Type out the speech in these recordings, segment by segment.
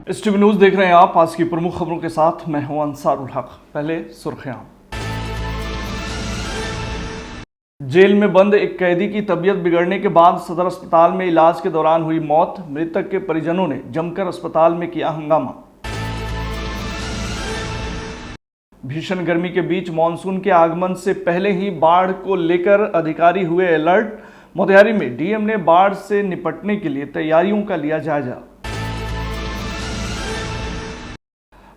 इस TV news देख रहे हैं आप। आज की प्रमुख खबरों के साथ मैं हूं अंसारुल हक। पहले सुर्खियां। जेल में बंद एक कैदी की तबीयत बिगड़ने के बाद सदर अस्पताल में इलाज के दौरान हुई मौत। मृतक के परिजनों ने जमकर अस्पताल में किया हंगामा। भीषण गर्मी के बीच मानसून के आगमन से पहले ही बाढ़ को लेकर अधिकारी हुए अलर्ट। मोतिहारी में डीएम ने बाढ़ से निपटने के लिए तैयारियों का लिया जायजा।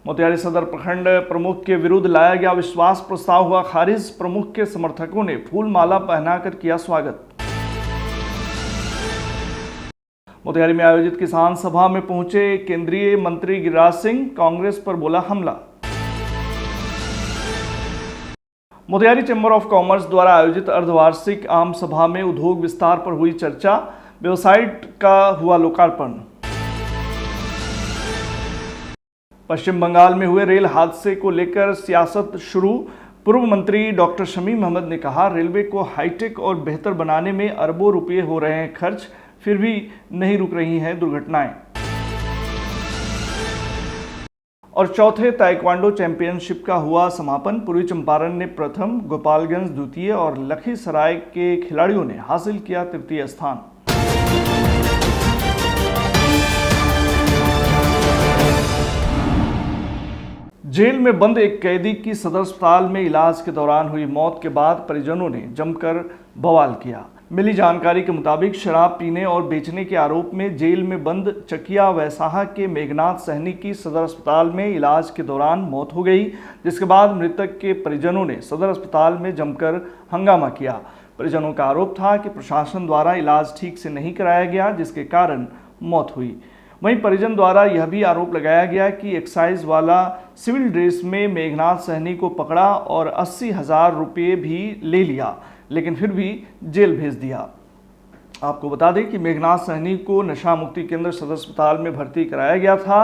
मोतिहारी सदर प्रखंड प्रमुख के विरुद्ध लाया गया विश्वास प्रस्ताव हुआ खारिज। प्रमुख के समर्थकों ने फूल माला पहनाकर किया स्वागत। मोतिहारी में आयोजित किसान सभा में पहुंचे केंद्रीय मंत्री गिरिराज सिंह, कांग्रेस पर बोला हमला। मोतिहारी चैम्बर ऑफ कॉमर्स द्वारा आयोजित अर्धवार्षिक आम सभा में उद्योग विस्तार पर हुई चर्चा। वेबसाइट का हुआ लोकार्पण। पश्चिम बंगाल में हुए रेल हादसे को लेकर सियासत शुरू। पूर्व मंत्री डॉक्टर शमीम अहमद ने कहा, रेलवे को हाईटेक और बेहतर बनाने में अरबों रुपये हो रहे हैं खर्च, फिर भी नहीं रुक रही हैं दुर्घटनाएं। और चौथे ताइक्वांडो चैंपियनशिप का हुआ समापन। पूर्वी चंपारण ने प्रथम, गोपालगंज द्वितीय और लखीसराय के खिलाड़ियों ने हासिल किया तृतीय स्थान। जेल में बंद एक कैदी की सदर अस्पताल में इलाज के दौरान हुई मौत के बाद परिजनों ने जमकर बवाल किया। मिली जानकारी के मुताबिक शराब पीने और बेचने के आरोप में जेल में बंद चकिया वैसाहा के मेघनाथ सहनी की सदर अस्पताल में इलाज के दौरान मौत हो गई, जिसके बाद मृतक के परिजनों ने सदर अस्पताल में जमकर हंगामा किया। परिजनों का आरोप था कि प्रशासन द्वारा इलाज ठीक से नहीं कराया गया, जिसके कारण मौत हुई। वहीं परिजन द्वारा यह भी आरोप लगाया गया कि एक्साइज वाला सिविल ड्रेस में मेघनाथ सहनी को पकड़ा और 80,000 रुपये भी ले लिया, लेकिन फिर भी जेल भेज दिया। आपको बता दें कि मेघनाथ सहनी को नशा मुक्ति केंद्र सदर अस्पताल में भर्ती कराया गया था।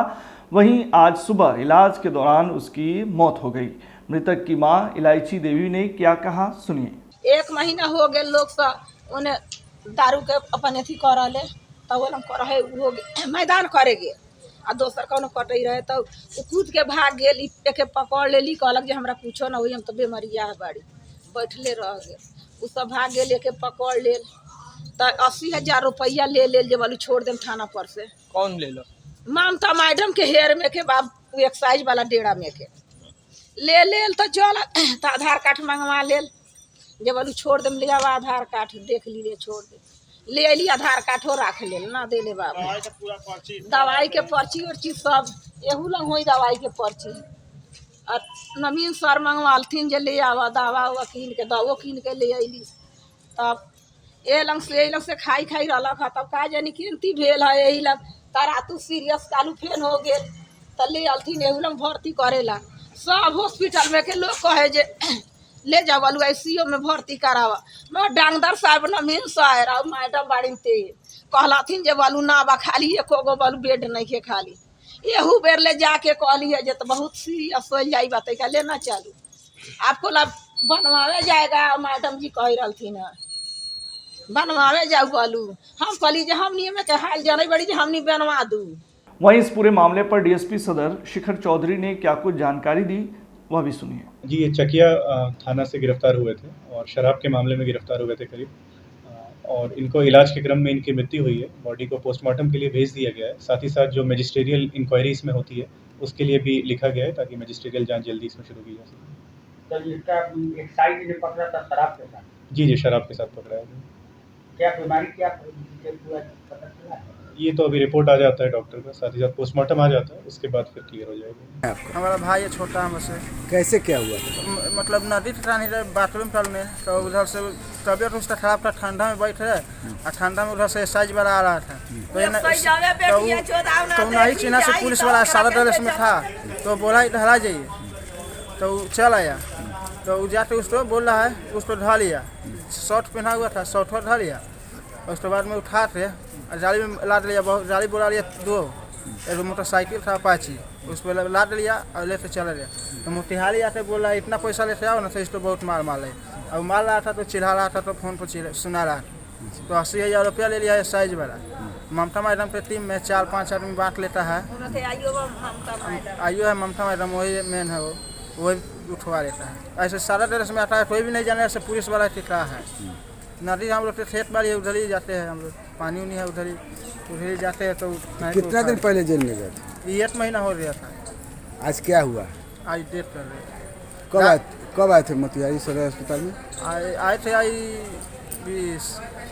वहीं आज सुबह इलाज के दौरान उसकी मौत हो गई। मृतक की मां इलायची देवी ने क्या कहा, सुनिए। 1 महीना हो गए लोग सा उन्हें दारू के अपन अथी करा ले, तब वो करे वो मैदान करेगे आ दोसर कौन कटे रहे तो कूद के भाग गेल। एक पकड़ लेली, कहलक जे हमरा कुछो ना हुई, हम तो बेमरिया है बाड़ी, बैठले रह गए। उ सब भाग गेल, एक पकड़ लेल तो 80,000 रुपया ले लेल जे बोलू छोड़ देम थाना पर से। कौन ले लो? ममता मैडम के हेयर में के बाब एक्साइज वाला डेरा में के ले लेल तो चल तो आधार कार्ड मंगवा लेल जे बोलू छोड़ देम, ले आवा आधार कार्ड, देख ली ले छोड़ दे, ले अली आधार कार्डो राख ले ना दे ले बाबू। दवाई के पर्ची उर्ची सब एहू लंग हो दवाई के पर्ची। और नवीन सर मंगवालथिन जे ले आवा दवा उवा कीन के, दवो कीन के ले अली। तब ए लंग से खाई रहलक है, तब का जानी कीर्ति भेल है, यही लग तारा तू सीरियस कालू फेन हो गेल तो ले अलथिन एहू लंग भर्ती करेला। सब हॉस्पिटल में के लोग कहे जे ले जा बोलू ICU में भर्ती करावा। मैं डॉक्टर साहब नवीन सर और मैडम बाड़ी ते कहलाथिन जे बोलू ना बा खाली एको गो बोलू बेड नहीं के खाली। एहू बेर ले जाके कहली है जे तो बहुत सीरियस हो जाई, बात का लेना चालू आपको ला बनवावे जाएगा। मैडम जी कह रहलथिन है बनवावे जाऊ बोलू। हम कहली जे हमनी में के हाल जाने बड़ी जे हमनी बनवा दूँ। वहीं इस पूरे मामले पर डीएसपी सदर शिखर चौधरी ने क्या कुछ जानकारी दी, वह भी सुनिए। जी, ये चकिया थाना से गिरफ्तार हुए थे और शराब के मामले में गिरफ्तार हुए थे करीब, और इनको इलाज के क्रम में इनकी मृत्यु हुई है। बॉडी को पोस्टमार्टम के लिए भेज दिया गया है। साथ ही साथ जो मैजिस्ट्रियल इंक्वायरी इसमें होती है उसके लिए भी लिखा गया है ताकि मैजिस्ट्रियल जांच जल्दी इसमें शुरू की जा सके। तो इसका एक्साइज ने पकड़ा था शराब के साथ? जी, शराब के साथ पकड़ा है। क्या बीमारी क्या पूरा पता चला है? ये तो अभी रिपोर्ट आ जाता है डॉक्टर का, साथ ही साथ पोस्टमार्टम आ जाता है, उसके बाद फिर क्लियर हो जाएगा। हमारा भाई है छोटा हमसे। कैसे क्या हुआ था? मतलब नदी टानी रहे बाथरूम में, तो उधर से तबियत उसका खराब था, ठंडा में बैठ रहे और ठंडा में उधर से एक्साइज वाला आ रहा था, तो नहीं चिन्हा से पुलिस वाला सारा ड्रेस में था, तो बोला ढला जाइए, तो चल आया, तो जाके उसको बोल रहा है, उसको ढा लिया, शर्ट पहना हुआ था, शर्ट ढा लिया, उसके बाद में उठा थे जाली में लाद लिया, बहुत जाली बोला लिया 2, एक मोटरसाइकिल था अपाची, उस पर लाद लिया और लेते चला गया। तो मोतिहारी आके बोल रहा है इतना पैसा लेते आओ ना, तो इसको बहुत मार है। अब मार रहा था तो चिल्ला रहा था, तो फोन पर सुना रहा, तो 80,000 रुपया ले लिया है साइज वाला। ममता मैडम के टीम में 4-5 आदमी बांट लेता है। आइयो है ममता मैडम, वही मेन है, वही उठवा लेता है। ऐसे सारा ड्रेस में आता है, कोई भी नहीं जाने, ऐसे पुलिस वाला टिक रहा है। नदी हम लोग खेत बाड़ी है, उधर ही जाते हैं हम लोग, पानी उनी है उधर ही जाते हैं। तो कितना दिन पहले जेल में गए थे? ये 1 महीना हो गया था। आज क्या हुआ? आज डेट कर रहे कब आए थे मोतिहारी सदर अस्पताल में? आए थे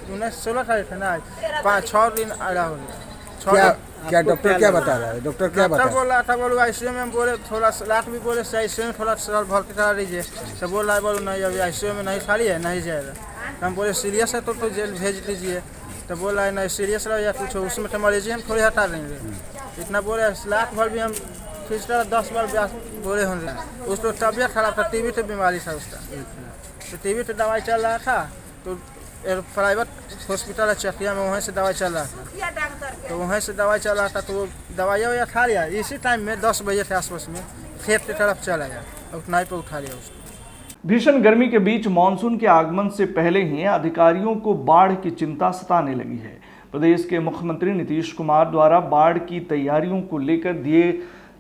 19-16 तारीख है ना, 5-6 दिन आया हो गया। क्या डॉक्टर क्या बता रहा है? डॉक्टर क्या बता रहा है? बोल रहा था, बोलो आईसीयू में, बोले थोड़ा लाट भी बोले आईसीयू में थोड़ा सा भर्ती करा दीजिए। तो बोल रहा है, बोलो नहीं अभी आईसीयू में नहीं खाली है, नहीं जाएगा। हम बोले सीरियस है तो जेल भेज दीजिए। तो बोल रहा है नहीं सीरियस रहो या कुछ उसमें तो मरीजी हम थोड़ी हटा देंगे। इतना बोले, लाख भर भी हम खिंचता 10 बार बोले होंगे। उसको तबीयत खराब था, टीबी तो बीमारी था उसका, तो टीबी तो दवाई चल रहा था। तो प्राइवेट हॉस्पिटल है चकिया में, वहीं से दवाई चल रहा था। तो वहीं से दवाई चल रहा था, तो वो दवाइयाँ खा लिया। इसी टाइम में 10 बजे के आसपास में खेत की तरफ चला गया, उतना ही पर उठा लिया उसको। भीषण गर्मी के बीच मानसून के आगमन से पहले ही अधिकारियों को बाढ़ की चिंता सताने लगी है। प्रदेश के मुख्यमंत्री नीतीश कुमार द्वारा बाढ़ की तैयारियों को लेकर दिए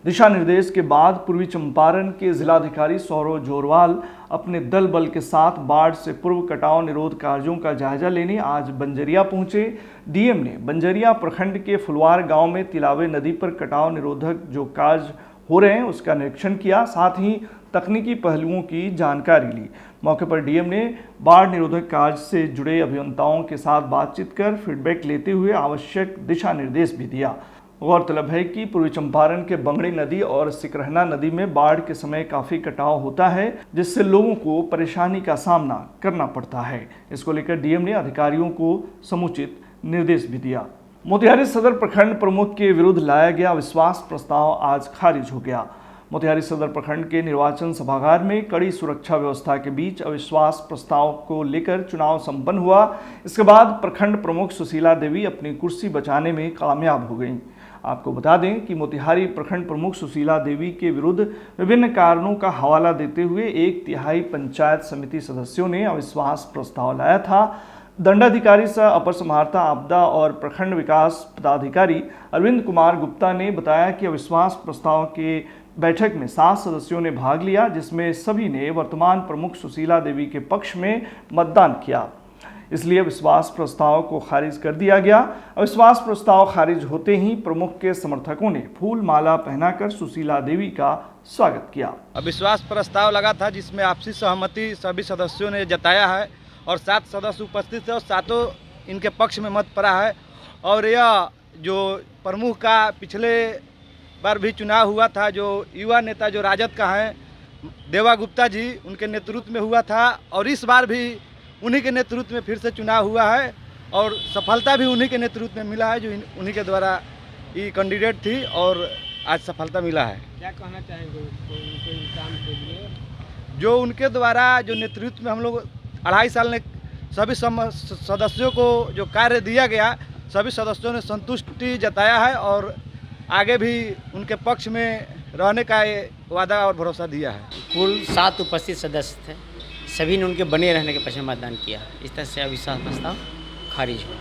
दिशा निर्देश के बाद पूर्वी चंपारण के जिलाधिकारी सौरव जोरवाल अपने दल बल के साथ बाढ़ से पूर्व कटाव निरोध कार्यों का जायजा लेने आज बंजरिया पहुंचे। डीएम ने बंजरिया प्रखंड के फुलवार गांव में तिलावे नदी पर कटाव निरोधक जो कार्य हो रहे हैं उसका निरीक्षण किया, साथ ही तकनीकी पहलुओं की जानकारी ली। मौके पर डीएम ने बाढ़ निरोधक कार्य से जुड़े अभियंताओं के साथ बातचीत कर फीडबैक लेते हुए आवश्यक दिशा निर्देश भी दिया। गौरतलब है कि पूर्वी चंपारण के बंगड़ी नदी और सिकरहना नदी में बाढ़ के समय काफ़ी कटाव होता है, जिससे लोगों को परेशानी का सामना करना पड़ता है। इसको लेकर डीएम ने अधिकारियों को समुचित निर्देश भी दिया। मोतिहारी सदर प्रखंड प्रमुख के विरुद्ध लाया गया अविश्वास प्रस्ताव आज खारिज हो गया। मोतिहारी सदर प्रखंड के निर्वाचन सभागार में कड़ी सुरक्षा व्यवस्था के बीच अविश्वास प्रस्ताव को लेकर चुनाव संपन्न हुआ। इसके बाद प्रखंड प्रमुख सुशीला देवी अपनी कुर्सी बचाने में कामयाब हो गईं। आपको बता दें कि मोतिहारी प्रखंड प्रमुख सुशीला देवी के विरुद्ध विभिन्न कारणों का हवाला देते हुए 1/3 पंचायत समिति सदस्यों ने अविश्वास प्रस्ताव लाया था। दंडाधिकारी सह अपर समाहर्ता आपदा और प्रखंड विकास पदाधिकारी अरविंद कुमार गुप्ता ने बताया कि अविश्वास प्रस्ताव के बैठक में 7 सदस्यों ने भाग लिया, जिसमें सभी ने वर्तमान प्रमुख सुशीला देवी के पक्ष में मतदान किया। इसलिए अविश्वास प्रस्ताव को खारिज कर दिया गया। अविश्वास प्रस्ताव खारिज होते ही प्रमुख के समर्थकों ने फूल माला पहनाकर सुशीला देवी का स्वागत किया। अविश्वास प्रस्ताव लगा था जिसमें आपसी सहमति सभी सदस्यों ने जताया है और 7 सदस्य उपस्थित है और 7 इनके पक्ष में मत पड़ा है। और यह जो प्रमुख का पिछले बार भी चुनाव हुआ था, जो युवा नेता जो राजद का है देवा गुप्ता जी, उनके नेतृत्व में हुआ था और इस बार भी उन्हीं के नेतृत्व में फिर से चुनाव हुआ है और सफलता भी उन्हीं के नेतृत्व में मिला है, जो उन्हीं के द्वारा ये कैंडिडेट थी और आज सफलता मिला है। क्या कहना चाहेंगे उनके काम के लिए? जो उनके द्वारा जो नेतृत्व में हम लोग 2.5 साल में सभी सदस्यों को जो कार्य दिया गया, सभी सदस्यों ने संतुष्टि जताया है और आगे भी उनके पक्ष में रहने का वादा और भरोसा दिया है। कुल 7 उपस्थित सदस्य थे, सभी ने उनके बने रहने के पक्ष में मतदान किया। इस तरह से अविश्वास प्रस्ताव खारिज हुआ।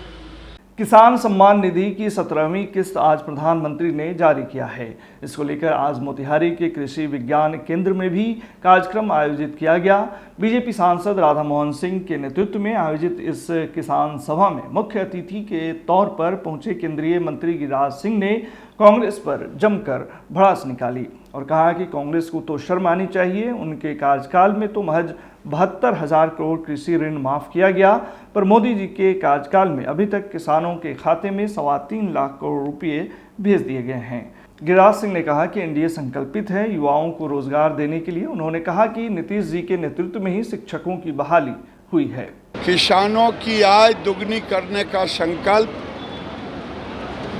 किसान सम्मान निधि की 17वीं किस्त आज प्रधानमंत्री ने जारी किया है। इसको लेकर आज मोतिहारी के कृषि विज्ञान केंद्र में भी कार्यक्रम आयोजित किया गया। बीजेपी सांसद राधा मोहन सिंह के नेतृत्व में आयोजित इस किसान सभा में मुख्य अतिथि के तौर पर पहुंचे केंद्रीय मंत्री गिरिराज सिंह ने कांग्रेस पर जमकर भड़ास निकाली और कहा कि कांग्रेस को तो शर्म आनी चाहिए। उनके कार्यकाल में तो महज 72,000 करोड़ कृषि ऋण माफ किया गया, पर मोदी जी के कार्यकाल में अभी तक किसानों के खाते में 3.25 लाख करोड़ रुपए भेज दिए गए हैं। गिरिराज सिंह ने कहा कि एनडीए संकल्पित है युवाओं को रोजगार देने के लिए। उन्होंने कहा कि नीतीश जी के नेतृत्व में ही शिक्षकों की बहाली हुई है। किसानों की आय दुगनी करने का संकल्प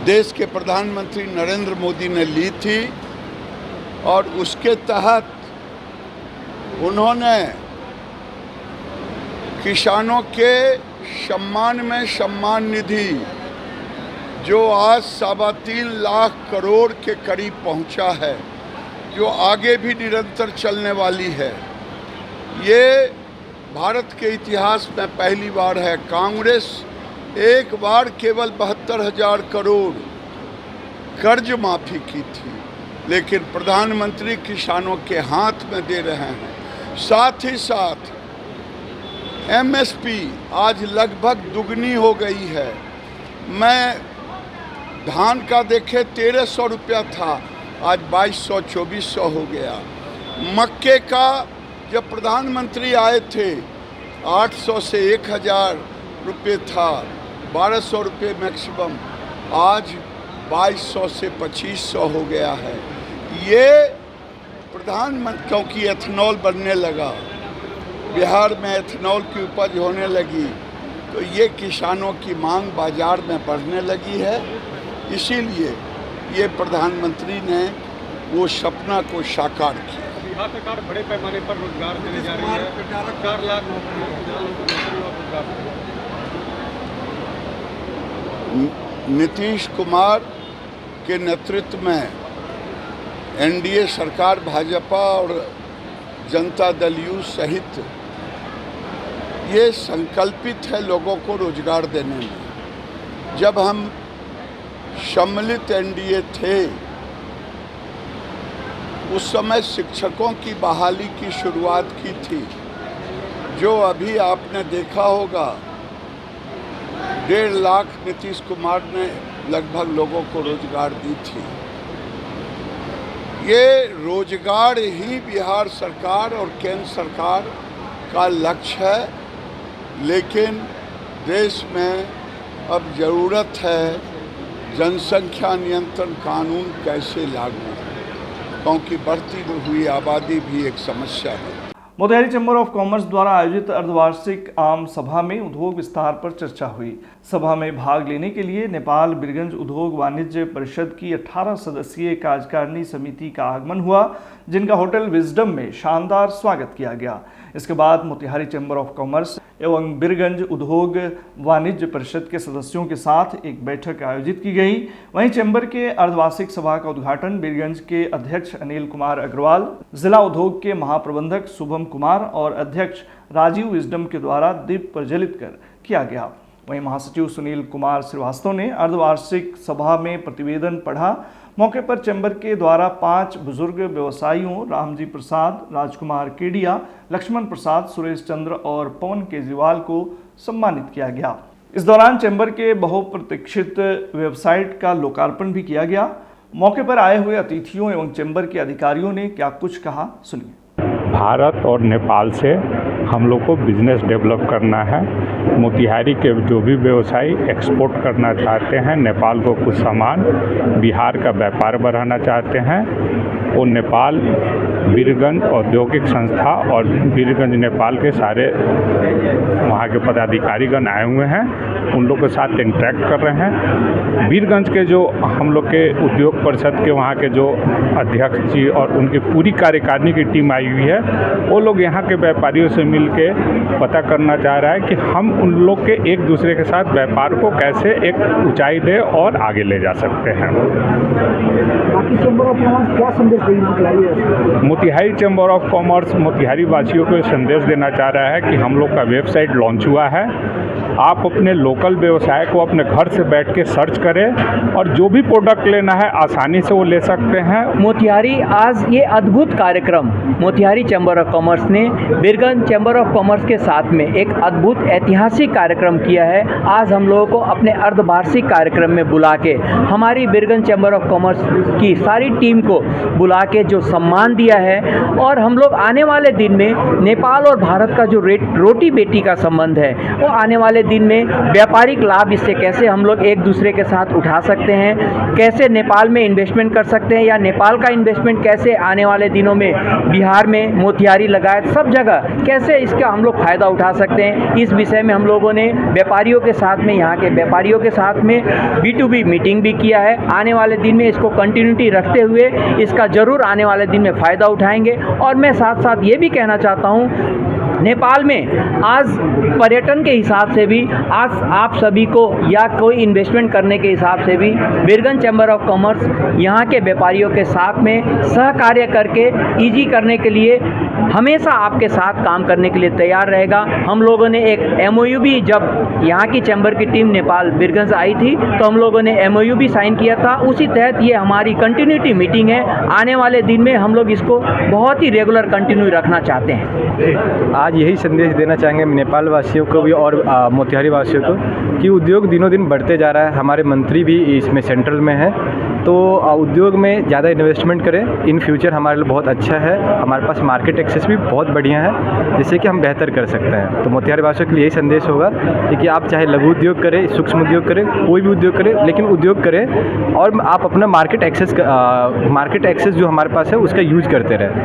देश के प्रधानमंत्री नरेंद्र मोदी ने ली थी और उसके तहत उन्होंने किसानों के सम्मान में सम्मान निधि जो आज 3.25 लाख करोड़ के करीब पहुंचा है, जो आगे भी निरंतर चलने वाली है, ये भारत के इतिहास में पहली बार है। कांग्रेस एक बार केवल 75,000 करोड़ कर्ज माफी की थी, लेकिन प्रधानमंत्री किसानों के हाथ में दे रहे हैं। साथ ही साथ एमएसपी आज लगभग दुगनी हो गई है। मैं धान का देखे 1300 रुपया था, आज 2200-2400 हो गया। मक्के का जब प्रधानमंत्री आए थे 800 से 1000 रुपये था, 1200 रुपये मैक्सिमम, आज 2200 से 2500 हो गया है। ये प्रधानमंत्री, क्योंकि एथेनॉल बनने लगा, बिहार में एथेनॉल की उपज होने लगी, तो ये किसानों की मांग बाजार में बढ़ने लगी है। इसीलिए ये प्रधानमंत्री ने वो सपना को साकार किया। बिहार सरकार बड़े पैमाने पर रोजगार देने जा रही है, 4 लाख नीतीश कुमार के नेतृत्व में एनडीए सरकार, भाजपा और जनता दल यू सहित ये संकल्पित है लोगों को रोजगार देने में। जब हम सम्मिलित एनडीए थे उस समय शिक्षकों की बहाली की शुरुआत की थी, जो अभी आपने देखा होगा 1.5 लाख नीतीश कुमार ने लगभग लोगों को रोजगार दी थी। ये रोजगार ही बिहार सरकार और केंद्र सरकार का लक्ष्य है, लेकिन देश में अब ज़रूरत है जनसंख्या नियंत्रण कानून कैसे लागू हो, क्योंकि बढ़ती हुई आबादी भी एक समस्या है। मोतिहारी चैम्बर ऑफ कॉमर्स द्वारा आयोजित अर्धवार्षिक आम सभा में उद्योग विस्तार पर चर्चा हुई। सभा में भाग लेने के लिए नेपाल बीरगंज उद्योग वाणिज्य परिषद की 18 सदस्यीय कार्यकारिणी समिति का आगमन हुआ, जिनका होटल विजडम में शानदार स्वागत किया गया। इसके बाद मोतिहारी चैम्बर ऑफ कॉमर्स एवं बीरगंज उद्योग वाणिज्य परिषद के सदस्यों के साथ एक बैठक आयोजित की गई। वहीं चैम्बर के अर्धवार्षिक सभा का उद्घाटन बीरगंज के अध्यक्ष अनिल कुमार अग्रवाल, जिला उद्योग के महाप्रबंधक शुभम कुमार और अध्यक्ष राजीव विजडम के द्वारा दीप प्रज्वलित कर किया गया। वहीं महासचिव सुनील कुमार श्रीवास्तव ने अर्धवार्षिक सभा में प्रतिवेदन पढ़ा। मौके पर चैम्बर के द्वारा 5 बुजुर्ग व्यवसायियों रामजी प्रसाद, राजकुमार केडिया, लक्ष्मण प्रसाद, सुरेश चंद्र और पवन केजरीवाल को सम्मानित किया गया। इस दौरान चैम्बर के बहुप्रतीक्षित वेबसाइट का लोकार्पण भी किया गया। मौके पर आए हुए अतिथियों एवं चैम्बर के अधिकारियों ने क्या कुछ कहा, सुनिए। भारत और नेपाल से हम लोग को बिजनेस डेवलप करना है। मोतिहारी के जो भी व्यवसायी एक्सपोर्ट करना चाहते हैं नेपाल को कुछ सामान, बिहार का व्यापार बढ़ाना चाहते हैं, वो नेपाल बीरगंज औद्योगिक संस्था और बीरगंज नेपाल के सारे वहाँ के पदाधिकारीगण आए हुए हैं, उन लोग के साथ इंटरेक्ट कर रहे हैं। बीरगंज के जो हम लोग के उद्योग परिषद के वहाँ के जो अध्यक्ष जी और उनकी पूरी कार्यकारिणी की टीम आई हुई है, वो लोग यहाँ के व्यापारियों से मिल के पता करना चाह रहा है कि हम उन लोग के एक दूसरे के साथ व्यापार को कैसे एक ऊंचाई दे और आगे ले जा सकते हैं। क्या संदेश देंगे? Motihari chamber of commerce Motihari वासियों को संदेश देना चाह रहा है कि हम लोग का वेबसाइट लॉन्च हुआ है। आप अपने लोकल व्यवसाय को अपने घर से बैठ के सर्च करें और जो भी प्रोडक्ट लेना है आसानी से वो ले सकते हैं। मोतिहारी आज ये अद्भुत कार्यक्रम मोतिहारी चैम्बर ऑफ कॉमर्स ने बीरगंज चैम्बर ऑफ कॉमर्स के साथ में एक अद्भुत ऐतिहासिक कार्यक्रम किया है। आज हम लोगों को अपने अर्धवार्षिक कार्यक्रम में बुला के हमारी बीरगंज चैम्बर ऑफ कॉमर्स की सारी टीम को बुला के जो सम्मान दिया है, और हम लोग आने वाले दिन में नेपाल और भारत का जो रोटी बेटी का संबंध है वो आने वाले दिन में व्यापारिक लाभ इससे कैसे हम लोग एक दूसरे के साथ उठा सकते हैं, कैसे नेपाल में इन्वेस्टमेंट कर सकते हैं या नेपाल का इन्वेस्टमेंट कैसे आने वाले दिनों में बिहार में मोतिहारी लगायत सब जगह कैसे इसका हम लोग फ़ायदा उठा सकते हैं, इस विषय में हम लोगों ने व्यापारियों के साथ में यहाँ के व्यापारियों के साथ में B2B मीटिंग भी किया है। आने वाले दिन में इसको कंटिन्यूटी रखते हुए इसका ज़रूर आने वाले दिन में फ़ायदा उठाएंगे। और मैं साथ साथ ये भी कहना चाहता हूँ नेपाल में आज पर्यटन के हिसाब से भी, आज आप सभी को या कोई इन्वेस्टमेंट करने के हिसाब से भी बीरगंज चैम्बर ऑफ कॉमर्स यहाँ के व्यापारियों के साथ में सहकार्य करके ईजी करने के लिए हमेशा आपके साथ काम करने के लिए तैयार रहेगा। हम लोगों ने एक MOU भी, जब यहाँ की चैम्बर की टीम नेपाल बीरगंज आई थी तो हम लोगों ने MOU भी साइन किया था। उसी तहत ये हमारी कंटिन्यूटी मीटिंग है। आने वाले दिन में हम लोग इसको बहुत ही रेगुलर कंटिन्यू रखना चाहते हैं। आज यही संदेश देना चाहेंगे नेपाल वासियों को भी और मोतिहारी वासियों को कि उद्योग दिनों दिन बढ़ते जा रहा है। हमारे मंत्री भी इसमें सेंट्रल में है, तो उद्योग में ज़्यादा इन्वेस्टमेंट करें। इन फ्यूचर हमारे लिए बहुत अच्छा है। हमारे पास मार्केट एक्सेस भी बहुत बढ़िया है, जिससे कि हम बेहतर कर सकते हैं। तो मोतिहारी वासियों के लिए यही संदेश होगा कि आप चाहे लघु उद्योग करें, सूक्ष्म उद्योग करें, कोई भी उद्योग करें, लेकिन उद्योग करें और आप अपना मार्केट एक्सेस जो हमारे पास है उसका यूज करते रहें।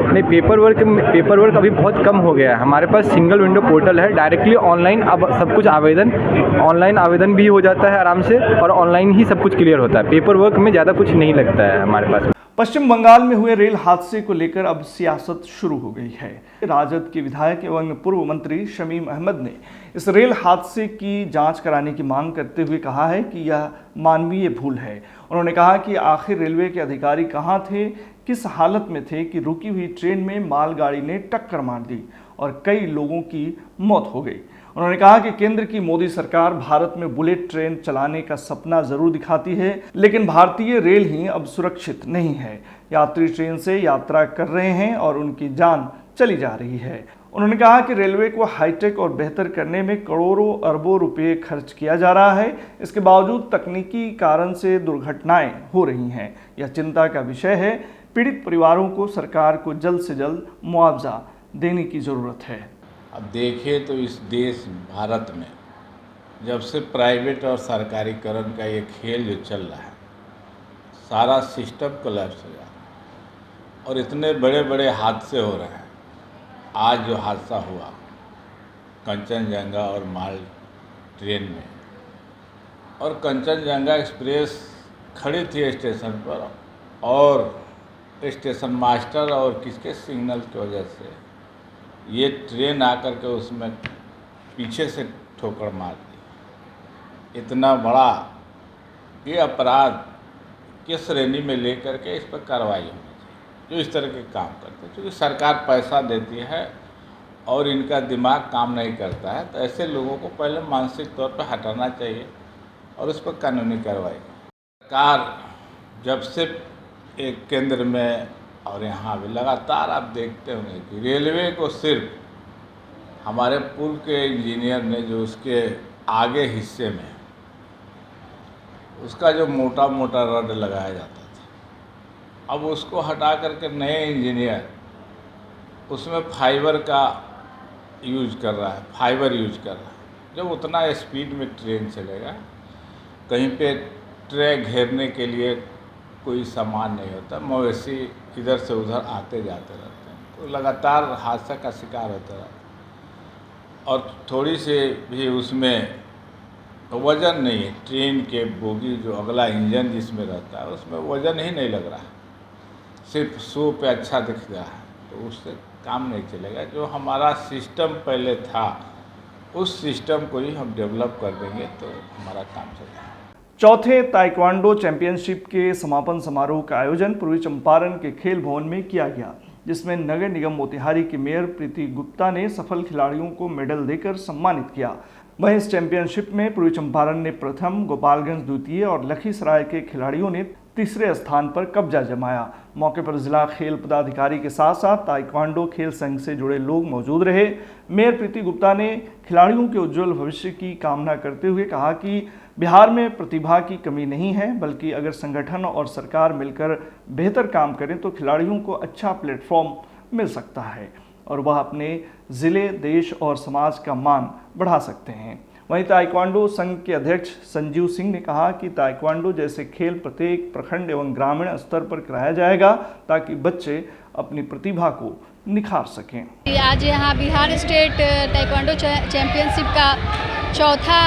नहीं, पेपर वर्क अभी बहुत कम हो गया है। हमारे पास सिंगल विंडो पोर्टल है, डायरेक्टली ऑनलाइन अब सब कुछ ऑनलाइन आवेदन भी हो जाता है आराम से, और ऑनलाइन ही सब कुछ क्लियर होता है। पेपर वर्क में ज़्यादा कुछ नहीं लगता है हमारे पास। पश्चिम बंगाल में हुए रेल हादसे को लेकर अब सियासत शुरू हो गई है। राजद के विधायक एवं पूर्व मंत्री शमीम अहमद ने इस रेल हादसे की जांच कराने की मांग करते हुए कहा है कि यह मानवीय भूल है। उन्होंने कहा कि आखिर रेलवे के अधिकारी कहां थे, किस हालत में थे कि रुकी हुई ट्रेन में मालगाड़ी ने टक्कर मार दी और कई लोगों की मौत हो गई। उन्होंने कहा कि केंद्र की मोदी सरकार भारत में बुलेट ट्रेन चलाने का सपना जरूर दिखाती है, लेकिन भारतीय रेल ही अब सुरक्षित नहीं है। यात्री ट्रेन से यात्रा कर रहे हैं और उनकी जान चली जा रही है। उन्होंने कहा कि रेलवे को हाईटेक और बेहतर करने में करोड़ों अरबों रुपए खर्च किया जा रहा है। इसके बावजूद तकनीकी कारण से दुर्घटनाएं हो रही हैं। यह चिंता का विषय है। पीड़ित परिवारों को सरकार को जल्द से जल्द मुआवजा देने की ज़रूरत है। अब देखिए तो इस देश भारत में जब से प्राइवेट और सरकारीकरण का ये खेल जो चल रहा है, सारा सिस्टम कोलैप्स हो जा रहा है और इतने बड़े बड़े हादसे हो रहे हैं। आज जो हादसा हुआ कंचनजंगा और माल ट्रेन में, और कंचनजंगा एक्सप्रेस खड़ी थी स्टेशन पर और स्टेशन मास्टर और किसके सिग्नल की वजह से ये ट्रेन आकर के उसमें पीछे से ठोकर मार दी। इतना बड़ा ये अपराध किस श्रेणी में लेकर के इस पर कार्रवाई होनी चाहिए जो इस तरह के काम करते हैं। क्योंकि सरकार पैसा देती है और इनका दिमाग काम नहीं करता है, तो ऐसे लोगों को पहले मानसिक तौर पर हटाना चाहिए और उस पर कानूनी कार्रवाई। सरकार जब से एक केंद्र में और यहाँ भी लगातार आप देखते होंगे कि रेलवे को सिर्फ हमारे पूर्व के इंजीनियर ने जो उसके आगे हिस्से में उसका जो मोटा मोटा रड लगाया जाता था, अब उसको हटा करके नए इंजीनियर उसमें फाइबर का यूज कर रहा है, फाइबर यूज कर रहा है। जब उतना स्पीड में ट्रेन चलेगा, कहीं पे ट्रैक घेरने के लिए कोई सामान नहीं होता, मवेशी इधर से उधर आते जाते रहते हैं, तो लगातार हादसा का शिकार होता रहता है। और थोड़ी से भी उसमें वज़न नहीं है, ट्रेन के बोगी जो अगला इंजन जिसमें रहता है उसमें वज़न ही नहीं लग रहा है, सिर्फ शो पे अच्छा दिख रहा है, तो उससे काम नहीं चलेगा। जो हमारा सिस्टम पहले था उस सिस्टम को ही हम डेवलप कर देंगे तो हमारा काम चलेगा। चौथे ताइक्वांडो चैंपियनशिप के समापन समारोह का आयोजन पूर्वी चंपारण के खेल भवन में किया गया, जिसमें नगर निगम मोतिहारी की मेयर प्रीति गुप्ता ने सफल खिलाड़ियों को मेडल देकर सम्मानित किया। वहीं इस चैंपियनशिप में पूर्वी चंपारण ने प्रथम, गोपालगंज द्वितीय और लखीसराय के खिलाड़ियों ने तीसरे स्थान पर कब्जा जमाया। मौके पर जिला खेल पदाधिकारी के साथ साथ ताइक्वांडो खेल संघ से जुड़े लोग मौजूद रहे। मेयर प्रीति गुप्ता ने खिलाड़ियों के उज्जवल भविष्य की कामना करते हुए कहा कि बिहार में प्रतिभा की कमी नहीं है, बल्कि अगर संगठन और सरकार मिलकर बेहतर काम करें तो खिलाड़ियों को अच्छा प्लेटफॉर्म मिल सकता है और वह अपने ज़िले, देश और समाज का मान बढ़ा सकते हैं। वहीं ताइक्वांडो संघ के अध्यक्ष संजीव सिंह ने कहा कि ताइक्वांडो जैसे खेल प्रत्येक प्रखंड एवं ग्रामीण स्तर पर कराया जाएगा ताकि बच्चे अपनी प्रतिभा को निखार सकें। आज यहाँ बिहार स्टेट ताइक्वांडो चैंपियनशिप का चौथा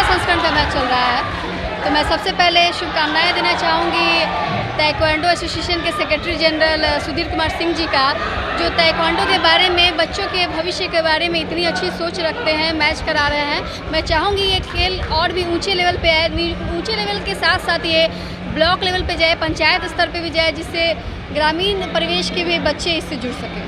संस्करण का मैच चल रहा है, तो मैं सबसे पहले शुभकामनाएं देना चाहूँगी ताइक्वांडो एसोसिएशन के सेक्रेटरी जनरल सुधीर कुमार सिंह जी का, जो ताइक्वांडो के बारे में, बच्चों के भविष्य के बारे में इतनी अच्छी सोच रखते हैं, मैच करा रहे हैं। मैं चाहूँगी ये खेल और भी ऊंचे लेवल पे आए, ऊंचे लेवल के साथ साथ ये ब्लॉक लेवल पे जाए, पंचायत स्तर पे भी जाए, जिससे ग्रामीण परिवेश के भी बच्चे इससे जुड़ सकें।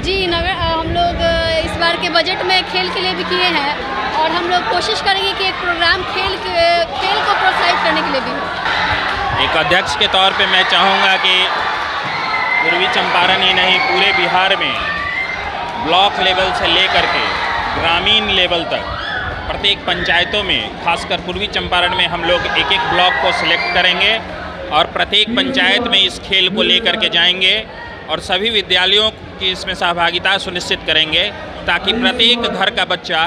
जी नगर हम लोग इस बार के बजट में खेल के लिए भी किए हैं और हम लोग कोशिश करेंगे कि एक प्रोग्राम खेल को प्रोत्साहित करने के लिए भी हो। एक अध्यक्ष के तौर पे मैं चाहूँगा कि पूर्वी चंपारण ही नहीं पूरे बिहार में ब्लॉक लेवल से लेकर के ग्रामीण लेवल तक प्रत्येक पंचायतों में, खासकर पूर्वी चंपारण में हम लोग एक एक ब्लॉक को सिलेक्ट करेंगे और प्रत्येक पंचायत में इस खेल को लेकर के जाएंगे और सभी विद्यालयों की इसमें सहभागिता सुनिश्चित करेंगे ताकि प्रत्येक घर का बच्चा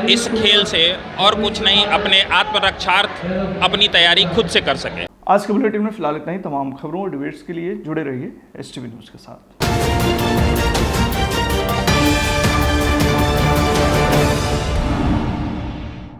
इस खेल से और कुछ नहीं अपने आत्मरक्षार्थ अपनी तैयारी खुद से कर सके। आज के बुलेटिन में फिलहाल इतना ही। तमाम खबरों और डिबेट्स के लिए जुड़े रहिए STV न्यूज़ के साथ।